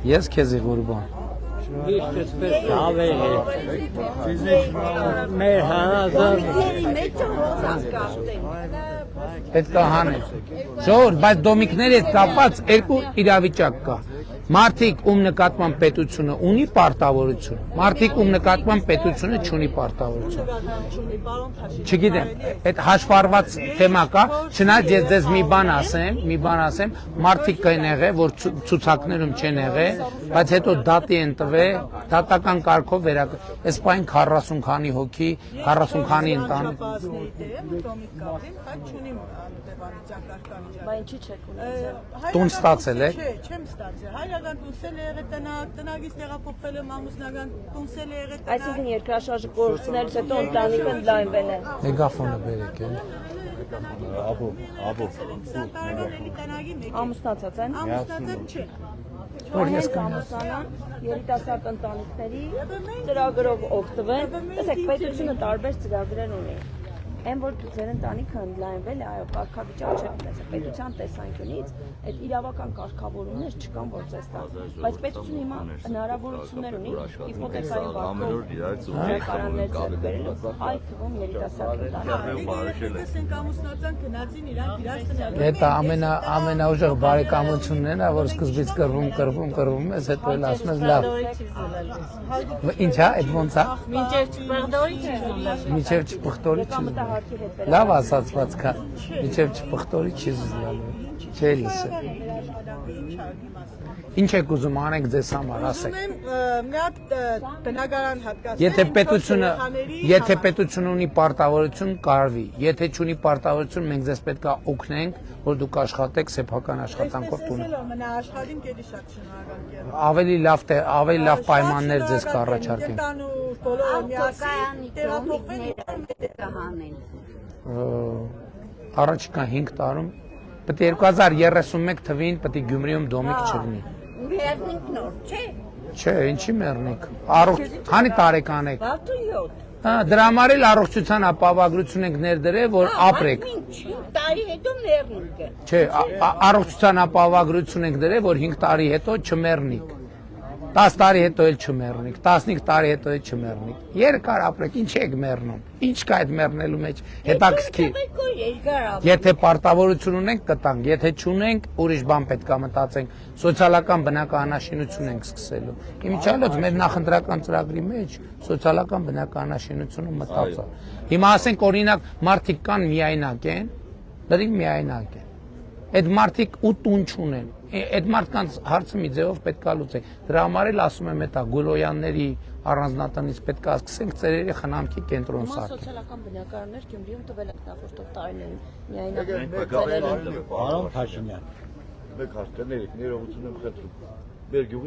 Ես քեզի Ղուրբան։ Մեր հանազան Պետք է հանել։ Ժողովուրդ, բայց դոմիկների հետ կապված երկու իրավիճակ կա։ Մարդիկ ում նկատմամբ պետությունը ունի պարտավորություն, մարդիկ ում նկատմամբ պետությունը չունի պարտավորություն։ Չգիտեմ, այդ հաշվառված թեմա կա, չնայած ես ձեզ մի բան ասեմ, մարդիկ կան եղել, որ ցուցակներում չեն եղել, բայց հետո դատի են տվել, դատական կարգով վերականգնել։ Այս պայն 40 քանի հոգի, 40 քանի ընտանիք։ Բայց ինչի՞ չեք ունեցել։ Տուն ստացել եք։ Չէ, չեմ ստացել։ Հայրական տունսել է եղել տնագից տեղափոխվել եմ ամուսնական տունսել է եղել։ Այսինքն երկրաշարժի կորուստներից հետո ընտանիքը ընդլայնվել է։ Մեգաֆոնը բերեք է։ Աբո։ 20 տարեկան էլի տնագի մեկ։ Ամուսնացած են։ Ամուսնացած չէ։ Որ ես ամուսնանան երիտասարդ ընտանիքների ծրագրով օգտվել։ Տեսեք, պետությունը տարբեր ծրագրեր ունի։ Այն որ ձեր ընտանիքը ընդլայնվել է, այո, կարգավիճակ չէ ունեցել։ Պետության տեսանկյունից այդ իրավական կարգավորումներ չկան, որ ձեզ տան։ Բայց պետությունը հիմա հնարավորություններ ունի իպոթեկային վարկով ձեռք բերելու, այդ թվում երիտասարդ ընտանիքներ։ Տեսենք ամուսնացան գնացին իրանք իրար տնագի։ Դա ամենաուժեղ բարեկամությունն է, որ սկզբից կռվում ես, հետո էլ ասում ես լավ։ Ինչա, այդ ոնց է։ Մինչև չփխտորի չի։ Լավ ասացված կա, մինչև չփխտորի չի զլալու։ Չէ լսել։ Ինչ եք ուզում անեք ձեզ համար, ասեք։ Մի հատ բնակարան հատկացնել։ Եթե պետությունը ունի պարտավորություն, կարվի։ Եթե չունի պարտավորություն, մենք ձեզ պետք է օգնենք, որ դուք աշխատեք սեփական աշխատանքով տունը։ Աշխատին կերի շատ շնորհակալ։ Ավելի լավ պայմաններ ձեզ կառաջարկենք։ Բոլորը միասին տեղափոխվեն։ Առաջիկա 5 տարում պետք է 2031 թվին պետք է Գյումրիում դոմիկ չլինի։ Մեռնիկ նոր, չէ։ Չէ, ինչի մեռնիկ։ Քանի տարեկան եք։ 67։ Դրա համար էլ առողջության ապահովագրություն ենք ներդրել, որ ապրեք։ Տարի հետո մեռնիկ է։ Չէ, առողջության ապահովագրություն ենք դրել, որ 5 տարի հետո չմեռնիկ։ 10 տարի հետո էլ չմեռնիկ, 15 տարի հետո էլ չմեռնիկ։ Երկար ապրեք, ինչ եք մեռնում։ Ինչ կա այդ մեռնելու մեջ։ Հետաքրքիր։ Եթե պարտավորություն ունենք, կտանք, եթե չունենք, ուրիշ բան պետք է մտածենք։ Սոցիալական բնակարանաշինություն ենք սկսելու։ Իմիջիալոց մեր նախընտրական ծրագրի մեջ սոցիալական բնակարանաշինությունը մտածա։ Հիմա ասենք օրինակ մարդիկ կան միայնակ են, դրանք միայնակ են։ Այդ մարդիկ ու տուն չունեն։ Այդ մարդկանց հարցը մի ձևով պետք է լուծենք։ Դրա համար էլ ասում եմ, դա Գուլոյանների առանձնատնից պետք է սկսենք ծերերի խնամքի կենտրոն սարքել։ Սոցիալական բնակարաններ Գյումրիում տվել եք նախորդ տարիներին միայնակ։ Պարոն Փաշինյան։ Մեկ հարց կներեք, ներողություն եմ խնդրում։ Մեր գյուղի